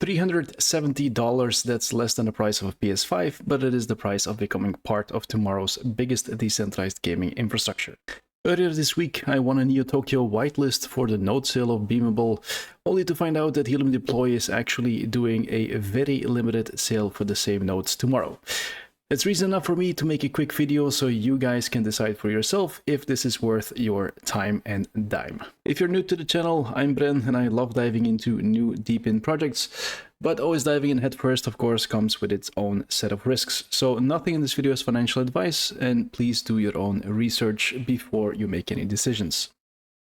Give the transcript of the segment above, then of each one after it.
$370, that's less than the price of a PS5, but it is the price of becoming part of tomorrow's biggest decentralized gaming infrastructure. Earlier this week, I won a Neo Tokyo whitelist for the node sale of Beamable, only to find out that Helium Deploy is actually doing a very limited sale for the same nodes tomorrow. It's reason enough for me to make a quick video so you guys can decide for yourself if this is worth your time and dime. If you're new to the channel, I'm Bren and I love diving into new DePIN projects, but always diving in headfirst, of course, comes with its own set of risks. So nothing in this video is financial advice, and please do your own research before you make any decisions.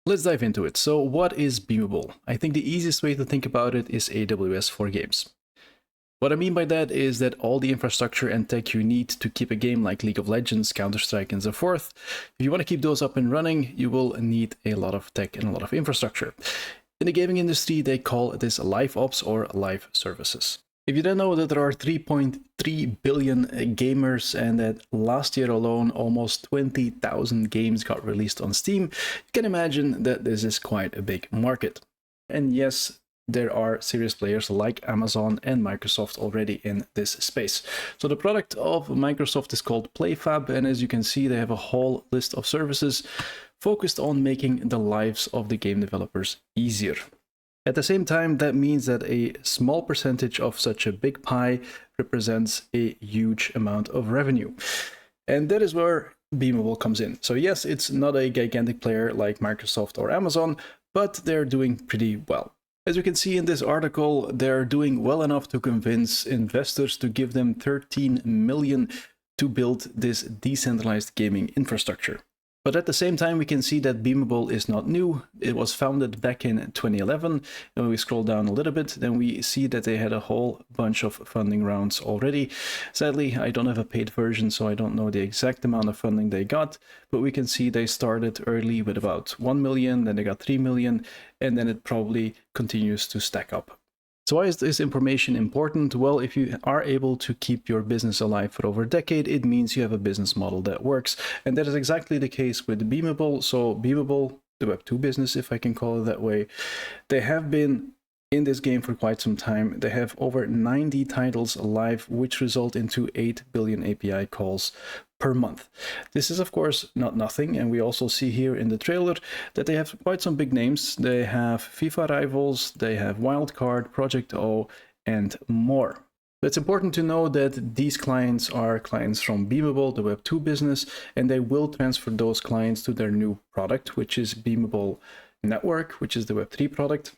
Let's dive into it. So what is Beamable? I think the easiest way to think about it is AWS for games. What I mean by that is that all the infrastructure and tech you need to keep a game like League of Legends, Counter-Strike, and so forth, if you want to keep those up and running, you will need a lot of tech and a lot of infrastructure. In the gaming industry, they call this live ops or live services. If you don't know that there are 3.3 billion gamers and that last year alone almost 20,000 games got released on Steam, you can imagine that this is quite a big market. And yes, there are serious players like Amazon and Microsoft already in this space. So the product of Microsoft is called PlayFab, and as you can see, they have a whole list of services focused on making the lives of the game developers easier. At the same time, that means that a small percentage of such a big pie represents a huge amount of revenue. And that is where Beamable comes in. So yes, it's not a gigantic player like Microsoft or Amazon, but they're doing pretty well. As you can see in this article, they're doing well enough to convince investors to give them $13 million to build this decentralized gaming infrastructure. But at the same time, we can see that Beamable is not new. It was founded back in 2011. And when we scroll down a little bit, then we see that they had a whole bunch of funding rounds already. Sadly, I don't have a paid version, so I don't know the exact amount of funding they got. But we can see they started early with about 1 million, then they got 3 million, and then it probably continues to stack up. So why is this information important? Well, if you are able to keep your business alive for over a decade, it means you have a business model that works. And that is exactly the case with Beamable. So Beamable, the Web2 business, if I can call it that way, they have been in this game for quite some time. They have over 90 titles live, which result into 8 billion API calls per month. This is of course not nothing, and we also see here in the trailer that they have quite some big names. They have FIFA Rivals, they have Wildcard, Project O, and more. It's important to know that these clients are clients from Beamable, the Web2 business, and they will transfer those clients to their new product, which is Beamable Network, which is the Web3 product,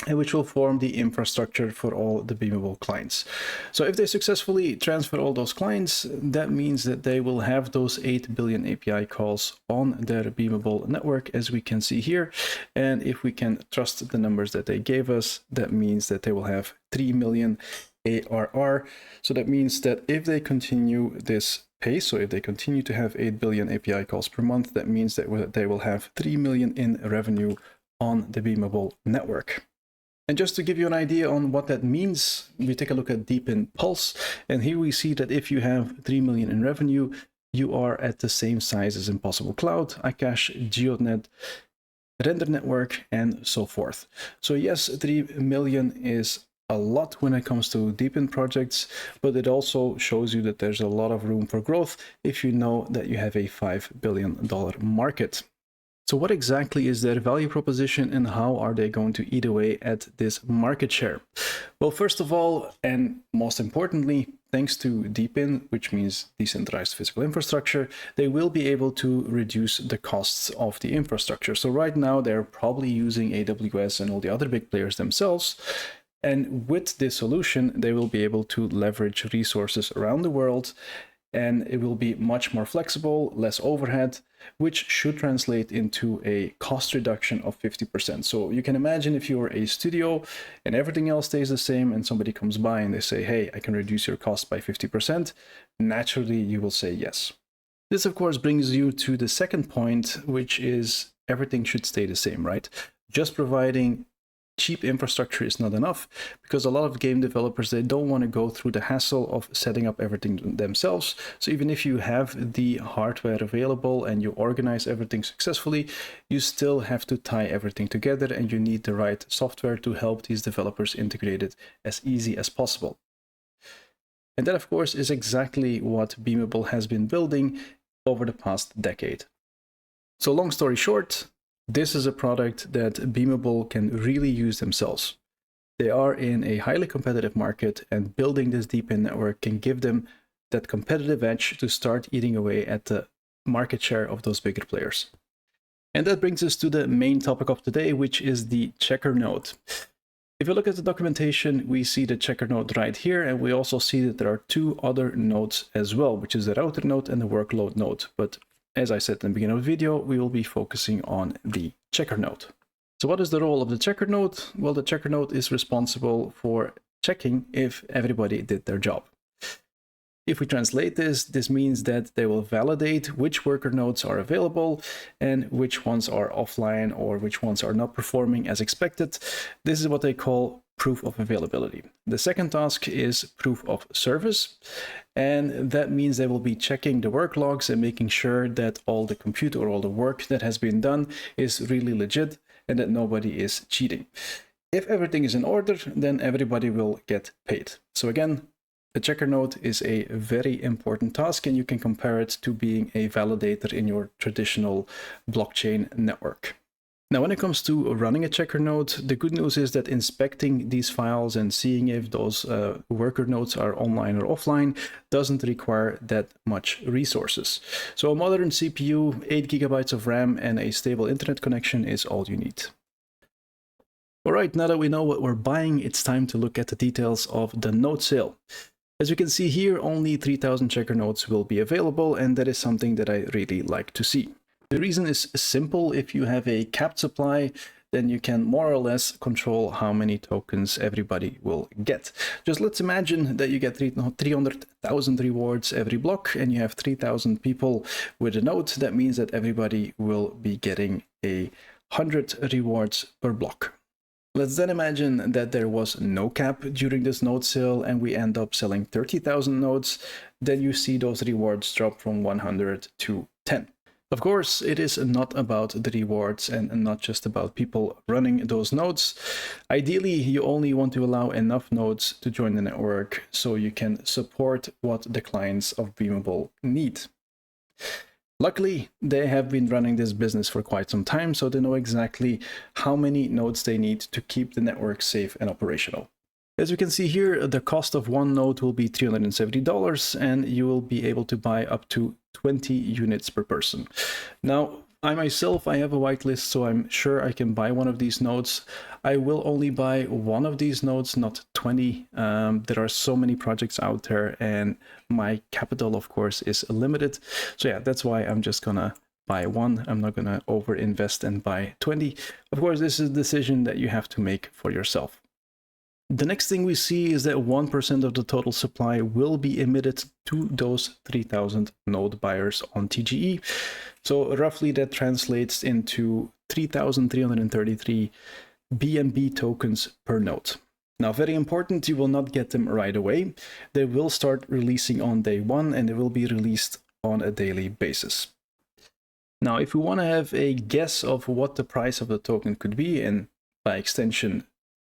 and which will form the infrastructure for all the Beamable clients. So if they successfully transfer all those clients, that means that they will have those 8 billion API calls on their Beamable network, as we can see here. And if we can trust the numbers that they gave us, that means that they will have 3 million ARR. So that means that if they continue this pace, so if they continue to have 8 billion API calls per month, that means that they will have 3 million in revenue on the Beamable network. And just to give you an idea on what that means, we take a look at DePIN Pulse, and here we see that if you have 3 million in revenue, you are at the same size as Impossible Cloud, Akash, GeoNet, Render Network, and so forth. So yes, 3 million is a lot when it comes to DePIN projects, but it also shows you that there's a lot of room for growth if you know that you have a $5 billion market. So what exactly is their value proposition and how are they going to eat away at this market share? Well, first of all, and most importantly, thanks to DePIN, which means decentralized physical infrastructure, they will be able to reduce the costs of the infrastructure. So right now they're probably using AWS and all the other big players themselves. And with this solution, they will be able to leverage resources around the world, and it will be much more flexible, less overhead, which should translate into a cost reduction of 50%. So you can imagine if you're a studio and everything else stays the same and somebody comes by and they say, hey, I can reduce your cost by 50%, naturally you will say yes. This of course brings you to the second point, which is everything should stay the same, right? Just providing cheap infrastructure is not enough, because a lot of game developers, they don't want to go through the hassle of setting up everything themselves. So even if you have the hardware available and you organize everything successfully, you still have to tie everything together, and you need the right software to help these developers integrate it as easy as possible. And that, of course, is exactly what Beamable has been building over the past decade. So long story short, this is a product that Beamable can really use themselves. They are in a highly competitive market, and building this DePIN network can give them that competitive edge to start eating away at the market share of those bigger players. And that brings us to the main topic of today, which is the checker node. If you look at the documentation, we see the checker node right here, and we also see that there are two other nodes as well, which is the router node and the workload node. But as I said in the beginning of the video, we will be focusing on the checker node. So what is the role of the checker node? Well, the checker node is responsible for checking if everybody did their job. If we translate this, this means that they will validate which worker nodes are available and which ones are offline or which ones are not performing as expected. This is what they call proof of availability. The second task is proof of service, and that means they will be checking the work logs and making sure that all the compute or all the work that has been done is really legit and that nobody is cheating. If everything is in order, then everybody will get paid. So again, the checker node is a very important task, and you can compare it to being a validator in your traditional blockchain network. Now, when it comes to running a checker node, the good news is that inspecting these files and seeing if those worker nodes are online or offline doesn't require that much resources. So a modern CPU, 8 GB of RAM, and a stable internet connection is all you need. All right, now that we know what we're buying, it's time to look at the details of the node sale. As you can see here, only 3,000 checker nodes will be available, and that is something that I really like to see. The reason is simple. If you have a capped supply, then you can more or less control how many tokens everybody will get. Just let's imagine that you get 300,000 rewards every block, and you have 3,000 people with a node. That means that everybody will be getting 100 rewards per block. Let's then imagine that there was no cap during this node sale and we end up selling 30,000 nodes. Then you see those rewards drop from 100 to 10. Of course, it is not about the rewards and not just about people running those nodes. Ideally, you only want to allow enough nodes to join the network so you can support what the clients of Beamable need. Luckily, they have been running this business for quite some time, so they know exactly how many nodes they need to keep the network safe and operational. As you can see here, the cost of one node will be $370, and you will be able to buy up to 20 units per person. Now, I myself, I have a whitelist, so I'm sure I can buy one of these nodes. I will only buy one of these nodes, not 20. There are so many projects out there, and my capital, of course, is limited. So yeah, that's why I'm just gonna buy one. I'm not gonna overinvest and buy 20. Of course, this is a decision that you have to make for yourself. The next thing we see is that 1% of the total supply will be emitted to those 3,000 node buyers on TGE. So roughly that translates into 3,333 BNB tokens per node. Now, very important, you will not get them right away. They will start releasing on day one, and they will be released on a daily basis. Now, if we want to have a guess of what the price of the token could be, and by extension,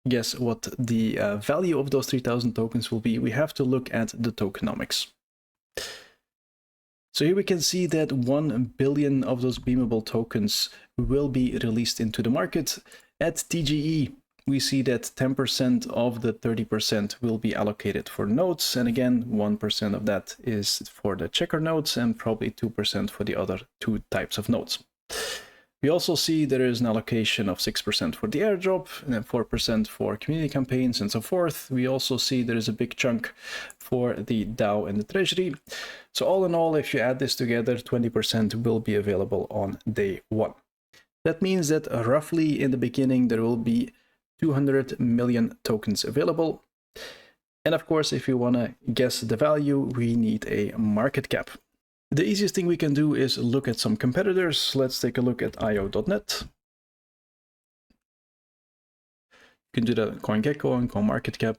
guess what the value of those 3,000 tokens will be, we have to look at the tokenomics. So here we can see that 1 billion of those Beamable tokens will be released into the market. At TGE, we see that 10% of the 30% will be allocated for nodes. And again, 1% of that is for the checker nodes and probably 2% for the other two types of nodes. We also see there is an allocation of 6% for the airdrop, and then 4% for community campaigns and so forth. We also see there is a big chunk for the DAO and the treasury. So all in all, if you add this together, 20% will be available on day one. That means that roughly in the beginning, there will be 200 million tokens available. And of course, if you want to guess the value, we need a market cap. The easiest thing we can do is look at some competitors. Let's take a look at io.net. You can do that on CoinGecko and CoinMarketCap.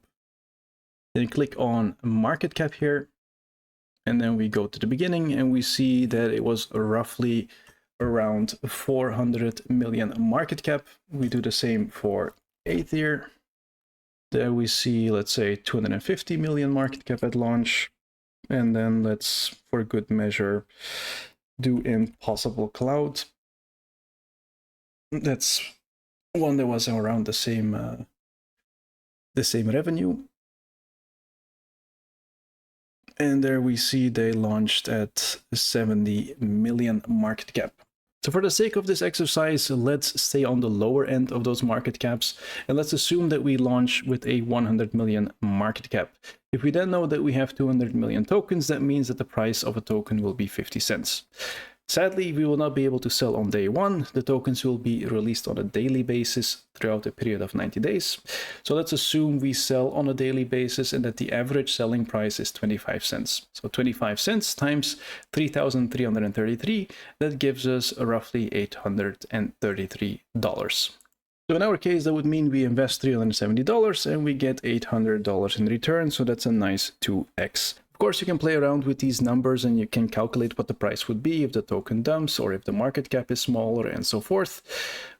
Then click on market cap here. And then we go to the beginning and we see that it was roughly around 400 million market cap. We do the same for Aether. There we see, let's say, 250 million market cap at launch. And then let's, for good measure, do Impossible Cloud. That's one that was around the same revenue. And there we see they launched at 70 million market cap. So for the sake of this exercise, let's stay on the lower end of those market caps. And let's assume that we launch with a 100 million market cap. If we then know that we have 200 million tokens, that means that the price of a token will be 50 cents. Sadly, we will not be able to sell on day one. The tokens will be released on a daily basis throughout a period of 90 days. So let's assume we sell on a daily basis and that the average selling price is 25 cents. So 25 cents times 3,333, that gives us roughly $833. So in our case, that would mean we invest $370 and we get $800 in return. So that's a nice 2x. Of course, you can play around with these numbers and you can calculate what the price would be if the token dumps or if the market cap is smaller and so forth.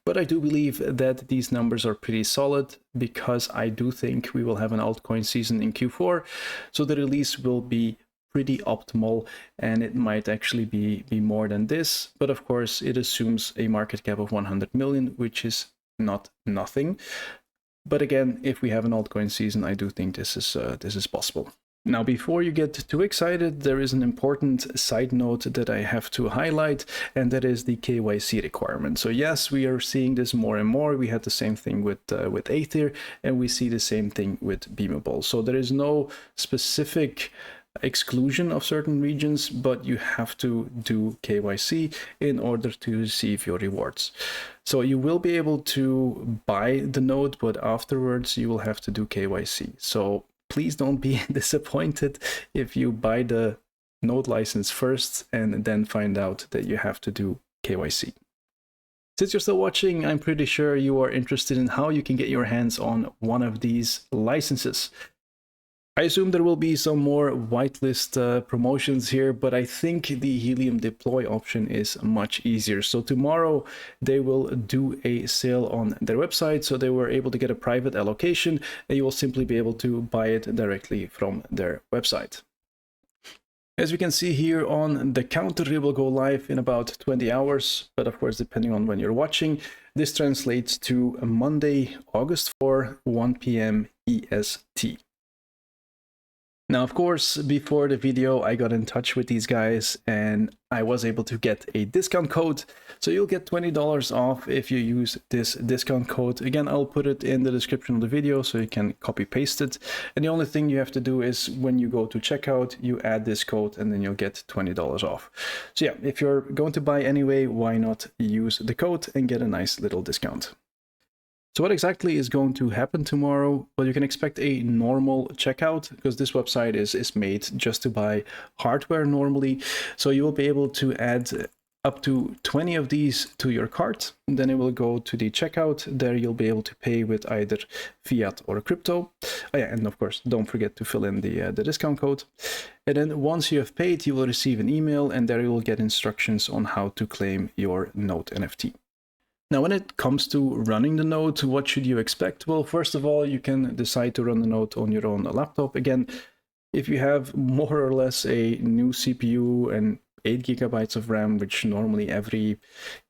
But I do believe that these numbers are pretty solid because I do think we will have an altcoin season in Q4. So the release will be pretty optimal and it might actually be more than this. But of course, it assumes a market cap of 100 million, which is not nothing. But again, if we have an altcoin season, I do think this is possible. Now, before you get too excited, there is an important side note that I have to highlight, and that is the KYC requirement. So yes, we are seeing this more and more. We had the same thing with Aether, and we see the same thing with Beamable. So there is no specific exclusion of certain regions, but you have to do KYC in order to receive your rewards. So you will be able to buy the node, but afterwards you will have to do KYC. So please don't be disappointed if you buy the node license first and then find out that you have to do KYC. Since you're still watching, I'm pretty sure you are interested in how you can get your hands on one of these licenses. I assume there will be some more whitelist promotions here, but I think the Helium deploy option is much easier. So tomorrow they will do a sale on their website, so they were able to get a private allocation and you will simply be able to buy it directly from their website. As we can see here on the counter, it will go live in about 20 hours, but of course, depending on when you're watching, this translates to Monday, August 4, 1 p.m. EST. Now, of course, before the video, I got in touch with these guys and I was able to get a discount code. So you'll get $20 off if you use this discount code. Again, I'll put it in the description of the video so you can copy paste it. And the only thing you have to do is when you go to checkout, you add this code and then you'll get $20 off. So yeah, if you're going to buy anyway, why not use the code and get a nice little discount? So what exactly is going to happen tomorrow? Well, you can expect a normal checkout because this website is made just to buy hardware normally. So you will be able to add up to 20 of these to your cart. And then it will go to the checkout. There you'll be able to pay with either fiat or crypto. Oh yeah, and of course, don't forget to fill in the discount code. And then once you have paid, you will receive an email and there you will get instructions on how to claim your node NFT. Now, when it comes to running the node, what should you expect? Well, first of all, you can decide to run the node on your own laptop. Again, if you have more or less a new CPU and 8 GB of RAM, which normally every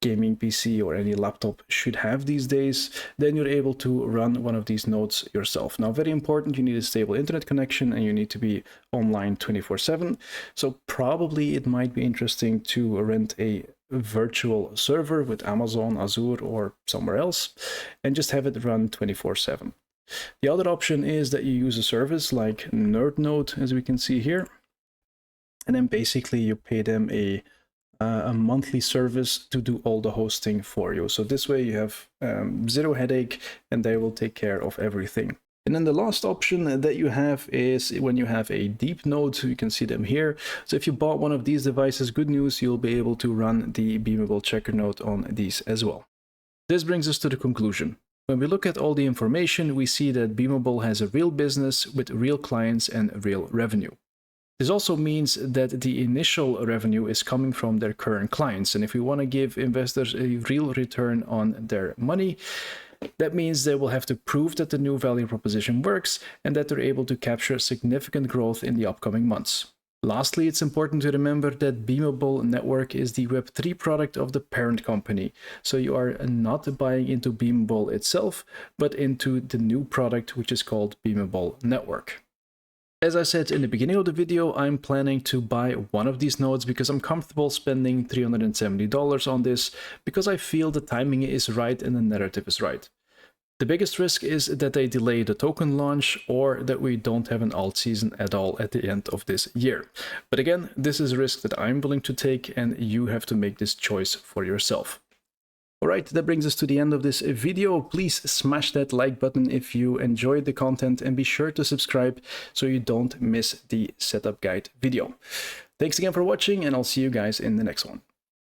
gaming PC or any laptop should have these days, then you're able to run one of these nodes yourself. Now, very important, you need a stable internet connection and you need to be online 24/7. So probably it might be interesting to rent a virtual server with Amazon, Azure, or somewhere else, and just have it run 24/7. The other option is that you use a service like NerdNode, as we can see here, and then basically you pay them a monthly service to do all the hosting for you. So this way you have zero headache and they will take care of everything. And then the last option that you have is when you have a deep node, you can see them here. So if you bought one of these devices, good news, you'll be able to run the Beamable Checker Node on these as well. This brings us to the conclusion. When we look at all the information, we see that Beamable has a real business with real clients and real revenue. This also means that the initial revenue is coming from their current clients, and if we want to give investors a real return on their money, that means they will have to prove that the new value proposition works and that they're able to capture significant growth in the upcoming months. Lastly, it's important to remember that Beamable Network is the Web3 product of the parent company, so you are not buying into Beamable itself, but into the new product, which is called Beamable Network. As I said in the beginning of the video, I'm planning to buy one of these nodes because I'm comfortable spending $370 on this, because I feel the timing is right and the narrative is right. The biggest risk is that they delay the token launch or that we don't have an alt season at all at the end of this year. But again, this is a risk that I'm willing to take, and you have to make this choice for yourself. Alright, that brings us to the end of this video. Please smash that like button if you enjoyed the content, and be sure to subscribe so you don't miss the setup guide video. Thanks again for watching, and I'll see you guys in the next one.